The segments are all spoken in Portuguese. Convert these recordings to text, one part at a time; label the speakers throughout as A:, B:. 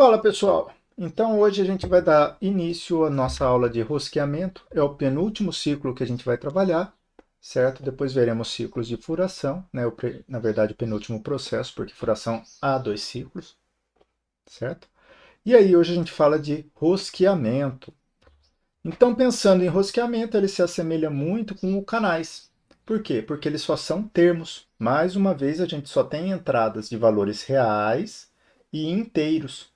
A: Fala pessoal, então hoje a gente vai dar início à nossa aula de rosqueamento, é o penúltimo ciclo que a gente vai trabalhar, certo? Depois veremos ciclos de furação, né? Na verdade o penúltimo processo, porque furação há dois ciclos, certo? E aí hoje a gente fala de rosqueamento. Então pensando em rosqueamento, ele se assemelha muito com o canais. Por quê? Porque eles só são termos. Mais uma vez a gente só tem entradas de valores reais e inteiros,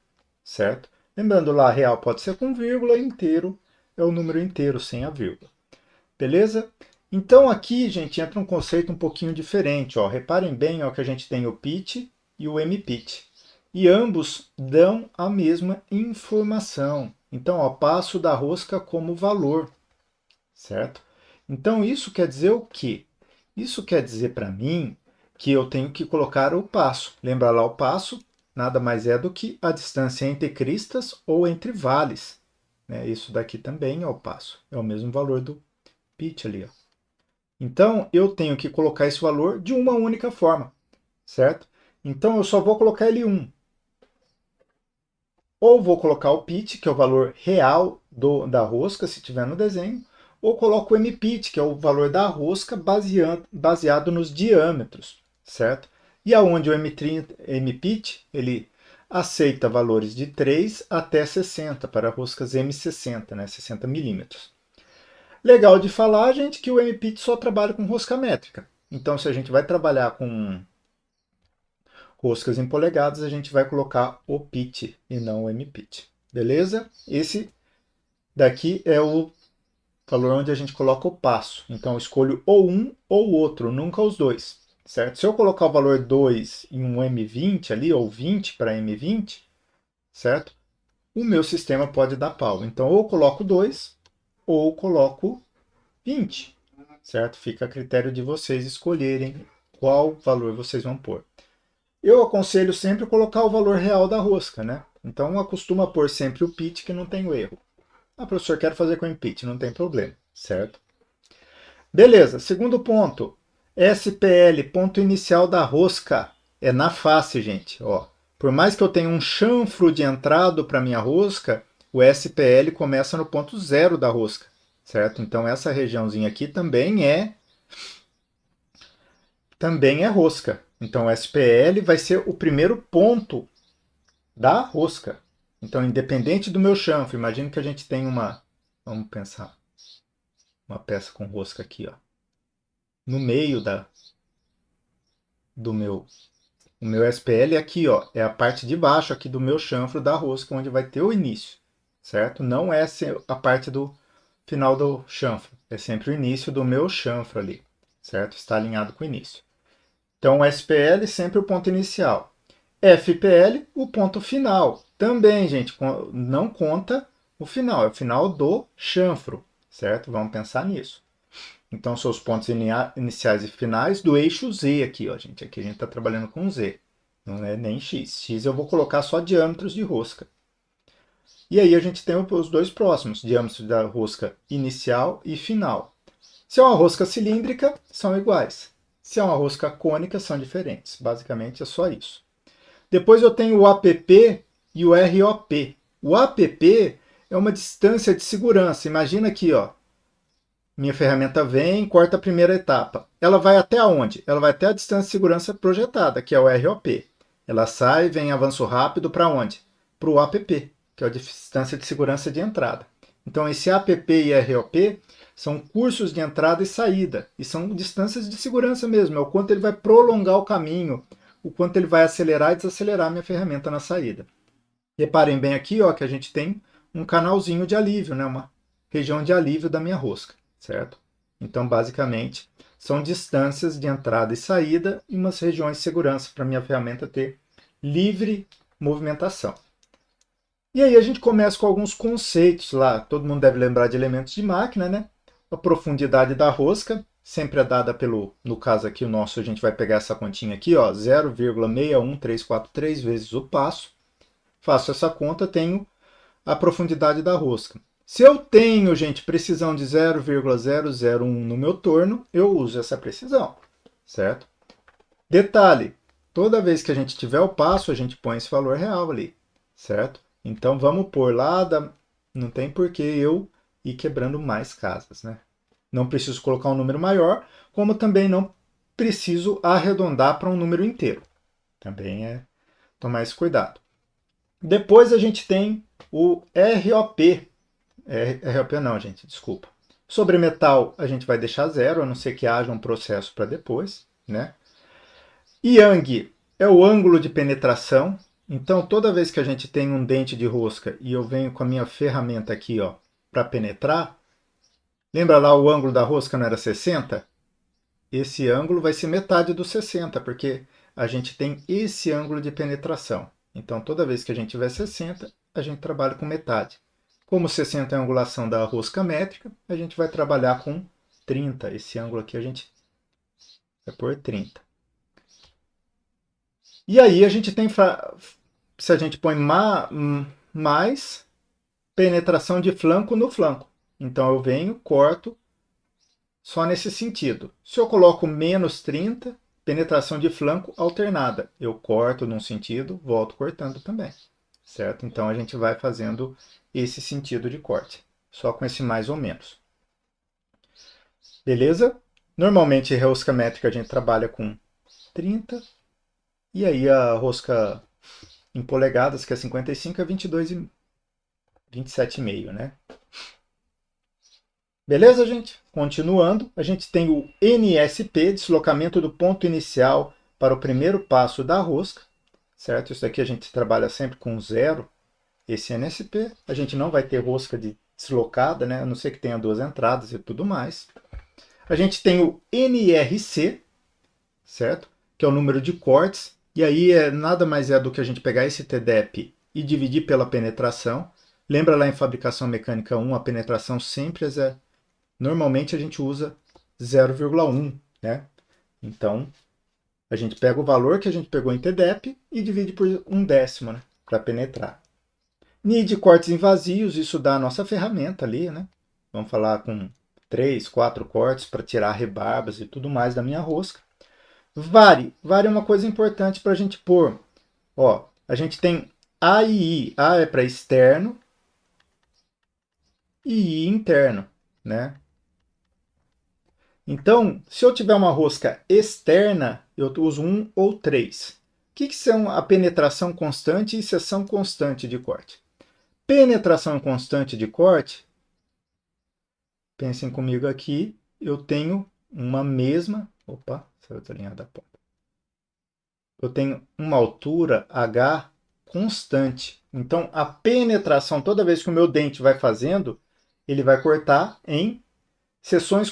A: certo? Lembrando lá, real pode ser com vírgula, inteiro é o número inteiro sem a vírgula. Beleza? Então aqui, gente, entra um conceito um pouquinho diferente. Ó. Reparem bem ó, que a gente tem o pitch e o mpitch. E ambos dão a mesma informação. Então, ó, passo da rosca como valor, certo? Então isso quer dizer o quê? Isso quer dizer para mim que eu tenho que colocar o passo. Lembra lá o passo? Nada mais é do que a distância entre cristas ou entre vales. Né? Isso daqui também é o passo. É o mesmo valor do pitch ali. Ó. Então eu tenho que colocar esse valor de uma única forma, certo? Então eu só vou colocar ele 1. Ou vou colocar o pitch, que é o valor real da rosca, se tiver no desenho, ou coloco o mpitch, que é o valor da rosca baseado nos diâmetros, certo? E aonde o mpitch, ele aceita valores de 3 até 60 para roscas M60, né, 60 milímetros. Legal de falar, gente, que o mpitch só trabalha com rosca métrica. Então, se a gente vai trabalhar com roscas em polegadas, a gente vai colocar o pitch e não o mpitch. Beleza? Esse daqui é o valor onde a gente coloca o passo. Então, eu escolho ou um ou outro, nunca os dois. Certo? Se eu colocar o valor 2 em um M20 ali, ou 20 para M20, certo? O meu sistema pode dar pau. Então, ou eu coloco 2 ou eu coloco 20, certo? Fica a critério de vocês escolherem qual valor vocês vão pôr. Eu aconselho sempre colocar o valor real da rosca, né? Então acostuma pôr sempre o pitch que não tem o erro. Ah, professor, quero fazer com o pitch, não tem problema, certo? Beleza, segundo ponto. SPL, ponto inicial da rosca. É na face, gente. Ó, por mais que eu tenha um chanfro de entrada para minha rosca, o SPL começa no ponto zero da rosca, certo? Então essa regiãozinha aqui também é rosca. Então o SPL vai ser o primeiro ponto da rosca. Então, independente do meu chanfro, imagine que a gente tem vamos pensar, uma peça com rosca aqui, ó, no meio do o meu SPL é aqui, ó, é a parte de baixo aqui do meu chanfro da rosca, onde vai ter o início, certo? Não é a parte do final do chanfro, é sempre o início do meu chanfro ali, certo? Está alinhado com o início. Então, o SPL sempre o ponto inicial. FPL, o ponto final. Também, gente, não conta o final, é o final do chanfro, certo? Vamos pensar nisso. Então, são os pontos iniciais e finais do eixo Z aqui, ó, gente. Aqui a gente está trabalhando com Z, não é nem X. X eu vou colocar só diâmetros de rosca. E aí a gente tem os dois próximos, diâmetros da rosca inicial e final. Se é uma rosca cilíndrica, são iguais. Se é uma rosca cônica, são diferentes. Basicamente é só isso. Depois eu tenho o APP e o ROP. O APP é uma distância de segurança. Imagina aqui, ó. Minha ferramenta vem, corta a primeira etapa. Ela vai até onde? Ela vai até a distância de segurança projetada, que é o ROP. Ela sai, vem em avanço rápido para onde? Para o APP, que é a distância de segurança de entrada. Então, esse APP e ROP são cursos de entrada e saída, e são distâncias de segurança mesmo, é o quanto ele vai prolongar o caminho, o quanto ele vai acelerar e desacelerar a minha ferramenta na saída. Reparem bem aqui ó, que a gente tem um canalzinho de alívio, né? Uma região de alívio da minha rosca, certo? Então, basicamente, são distâncias de entrada e saída e umas regiões de segurança para a minha ferramenta ter livre movimentação. E aí a gente começa com alguns conceitos lá. Todo mundo deve lembrar de elementos de máquina, né? A profundidade da rosca sempre é dada no caso aqui o nosso, a gente vai pegar essa continha aqui, ó, 0,61343 vezes o passo. Faço essa conta, tenho a profundidade da rosca. Se eu tenho, gente, precisão de 0,001 no meu torno, eu uso essa precisão, certo? Detalhe, toda vez que a gente tiver o passo, a gente põe esse valor real ali, certo? Então vamos pôr lá, não tem por que eu ir quebrando mais casas, né? Não preciso colocar um número maior, como também não preciso arredondar para um número inteiro. Também é tomar esse cuidado. Depois a gente tem o ROP. ROP não, gente, desculpa. Sobre metal a gente vai deixar zero, a não ser que haja um processo para depois, né? Yang é o ângulo de penetração. Então, toda vez que a gente tem um dente de rosca e eu venho com a minha ferramenta aqui, ó, para penetrar, lembra lá o ângulo da rosca não era 60? Esse ângulo vai ser metade do 60, porque a gente tem esse ângulo de penetração. Então, toda vez que a gente tiver 60, a gente trabalha com metade. Como 60 é a angulação da rosca métrica, a gente vai trabalhar com 30. Esse ângulo aqui a gente vai pôr 30. E aí a gente tem, se a gente põe mais penetração de flanco no flanco. Então eu venho, corto só nesse sentido. Se eu coloco menos 30, penetração de flanco alternada. Eu corto num sentido, volto cortando também. Certo? Então a gente vai fazendo esse sentido de corte. Só com esse mais ou menos. Beleza? Normalmente rosca métrica a gente trabalha com 30. E aí a rosca em polegadas, que é 55, é 27,5, né? Beleza, gente? Continuando, a gente tem o NSP, deslocamento do ponto inicial para o primeiro passo da rosca, certo? Isso aqui a gente trabalha sempre com zero, esse NSP. A gente não vai ter rosca deslocada, né? A não ser que tenha duas entradas e tudo mais. A gente tem o NRC, certo? Que é o número de cortes. E aí nada mais é do que a gente pegar esse TDEP e dividir pela penetração. Lembra lá em fabricação mecânica 1, a penetração sempre é. Normalmente a gente usa 0,1, né? Então, a gente pega o valor que a gente pegou em TDEP e divide por 1/10, né? Para penetrar. NID cortes invasios, isso dá a nossa ferramenta ali, né? Vamos falar com 3, 4 cortes para tirar rebarbas e tudo mais da minha rosca. Vare. Vare é uma coisa importante para a gente pôr. Ó, a gente tem A e I. A é para externo e I interno, né? Então, se eu tiver uma rosca externa, eu uso 1 ou 3. O que são a penetração constante e seção constante de corte? Penetração constante de corte, pensem comigo aqui, eu tenho uma mesma. Opa, saiu outra linha da ponta. Eu tenho uma altura H constante. Então, a penetração, toda vez que o meu dente vai fazendo, ele vai cortar em seções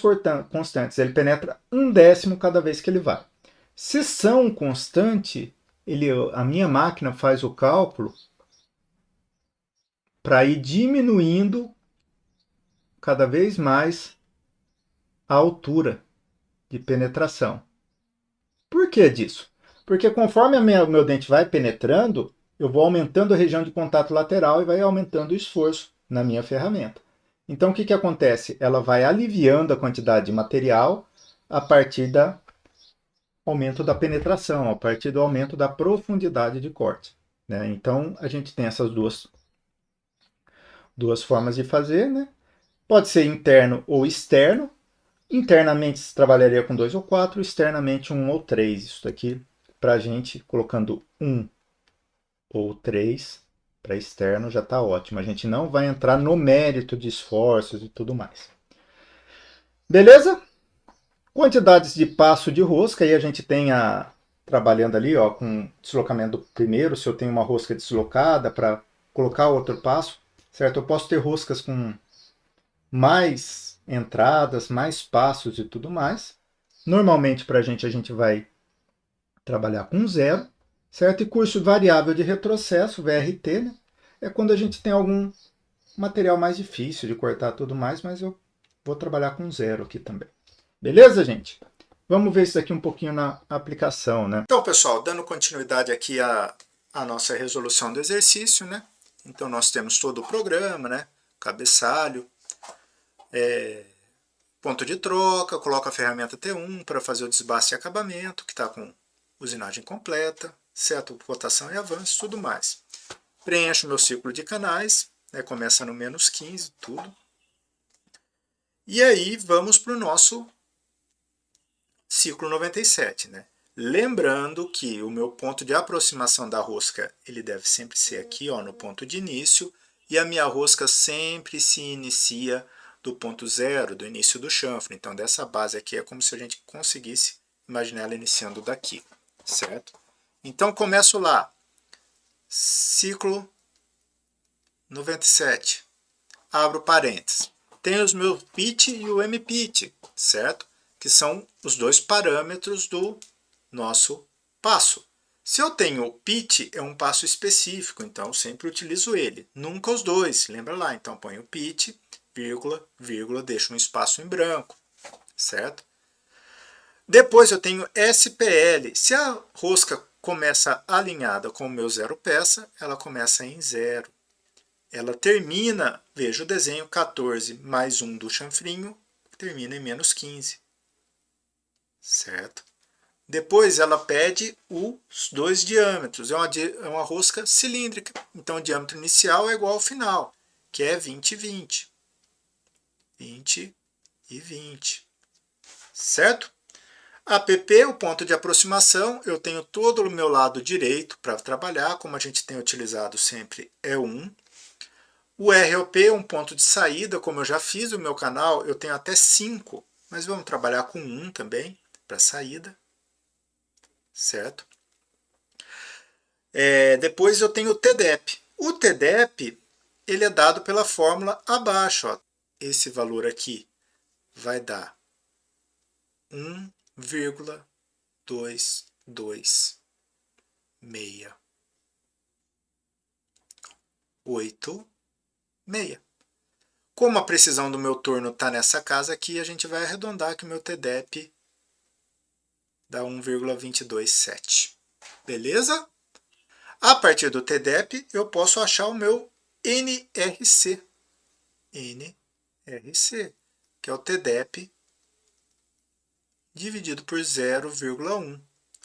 A: constantes. Ele penetra 1/10 cada vez que ele vai. Seção constante, a minha máquina faz o cálculo para ir diminuindo cada vez mais a altura de penetração. Por que disso? Porque conforme o meu dente vai penetrando, eu vou aumentando a região de contato lateral e vai aumentando o esforço na minha ferramenta. Então o que acontece? Ela vai aliviando a quantidade de material a partir do aumento da penetração, a partir do aumento da profundidade de corte, né? Então a gente tem essas duas formas de fazer, né? Pode ser interno ou externo. Internamente se trabalharia com 2 ou 4, externamente 1 ou 3. Isso daqui, para a gente, colocando 1 ou 3 para externo, já está ótimo. A gente não vai entrar no mérito de esforços e tudo mais. Beleza? Quantidades de passo de rosca, aí a gente tem trabalhando ali ó, com deslocamento do primeiro, se eu tenho uma rosca deslocada para colocar outro passo, certo? Eu posso ter roscas com mais entradas, mais passos e tudo mais. Normalmente para a gente vai trabalhar com zero, certo? E curso variável de retrocesso, VRT, né? É quando a gente tem algum material mais difícil de cortar tudo mais, mas eu vou trabalhar com zero aqui também. Beleza, gente? Vamos ver isso aqui um pouquinho na aplicação, né? Então, pessoal, dando continuidade aqui à nossa resolução do exercício, né? Então, nós temos todo o programa, né? Cabeçalho, ponto de troca, coloco a ferramenta T1 para fazer o desbaste e acabamento, que está com usinagem completa, seto, rotação e avanço, tudo mais. Preencho meu ciclo de canais, né? Começa no menos 15, tudo. E aí vamos para o nosso ciclo 97, né? Lembrando que o meu ponto de aproximação da rosca, ele deve sempre ser aqui, ó, no ponto de início, e a minha rosca sempre se inicia do ponto zero, do início do chanfro. Então, dessa base aqui é como se a gente conseguisse imaginar ela iniciando daqui, certo? Então, começo lá, ciclo 97, abro parênteses. Tenho os meus pitch e o mpitch, certo? Que são os dois parâmetros do nosso passo. Se eu tenho o pitch, é um passo específico, então eu sempre utilizo ele. Nunca os dois, lembra lá? Então ponho pitch, vírgula, vírgula, deixo um espaço em branco, certo? Depois eu tenho SPL. Se a rosca começa alinhada com o meu zero peça, ela começa em zero. Ela termina, veja o desenho, 14 mais 1 do chanfrinho, termina em menos 15. Certo? Depois ela pede os dois diâmetros. É uma rosca cilíndrica. Então o diâmetro inicial é igual ao final, que é 20 e 20. 20 e 20. Certo? APP, o ponto de aproximação, eu tenho todo o meu lado direito para trabalhar, como a gente tem utilizado sempre, é 1. O ROP, um ponto de saída, como eu já fiz no meu canal, eu tenho até 5, mas vamos trabalhar com 1 também, para saída, certo? Depois eu tenho o TDEP. O TDEP, ele é dado pela fórmula abaixo. Ó. Esse valor aqui vai dar 1,22686. Como a precisão do meu torno está nessa casa aqui, a gente vai arredondar que o meu TDEP dá 1,227. Beleza? A partir do TDEP, eu posso achar o meu NRC. NRC, que é o TDEP dividido por 0,1.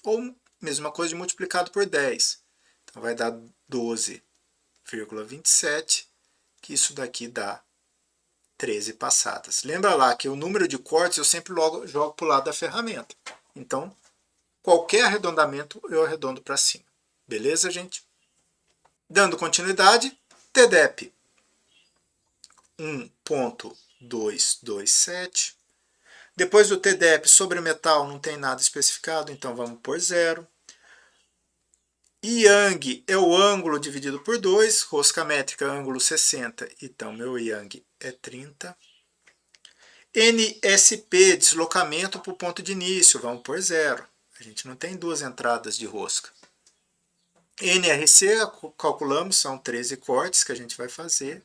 A: Ou mesma coisa de multiplicado por 10. Então vai dar 12,27, que isso daqui dá 13 passadas. Lembra lá que o número de cortes eu sempre jogo para o lado da ferramenta. Então, qualquer arredondamento eu arredondo para cima. Beleza, gente? Dando continuidade, TDEP 1,227. Depois do TDEP sobre metal não tem nada especificado, então vamos por 0. Yang é o ângulo dividido por 2, rosca métrica ângulo 60, então meu Yang é 30. NSP, deslocamento para o ponto de início, vamos por 0. A gente não tem duas entradas de rosca. NRC, calculamos, são 13 cortes que a gente vai fazer.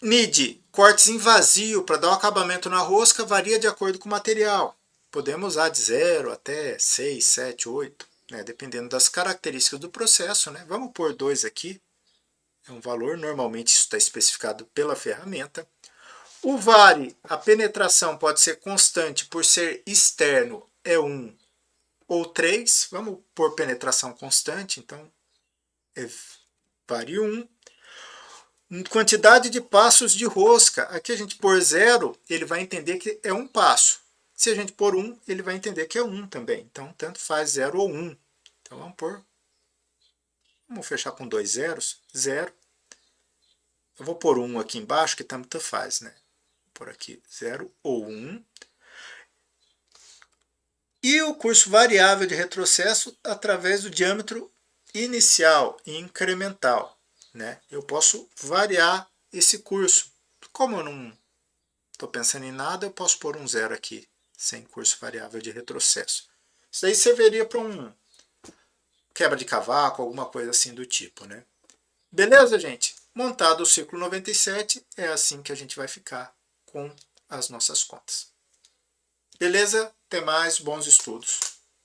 A: NID, cortes em vazio para dar o acabamento na rosca, varia de acordo com o material. Podemos usar de 0 até 6, 7, 8, né, dependendo das características do processo. Né? Vamos pôr 2 aqui, é um valor, normalmente isso está especificado pela ferramenta. O vare, a penetração pode ser constante por ser externo, é 1 ou 3. Vamos pôr penetração constante, então é vare 1. Quantidade de passos de rosca. Aqui a gente pôr 0, ele vai entender que é um passo. Se a gente pôr 1, ele vai entender que é 1 também. Então, tanto faz 0 ou 1. Então, vamos fechar com 2 zeros. 0. Eu vou pôr 1 aqui embaixo, que tanto faz, né? Vou pôr aqui 0 ou 1. E o curso variável de retrocesso através do diâmetro inicial e incremental. Né? Eu posso variar esse curso. Como eu não estou pensando em nada, eu posso pôr um 0 aqui, sem curso variável de retrocesso. Isso daí serviria para um quebra de cavaco, alguma coisa assim do tipo. Né? Beleza, gente? Montado o ciclo 97, é assim que a gente vai ficar com as nossas contas. Beleza? Até mais, bons estudos.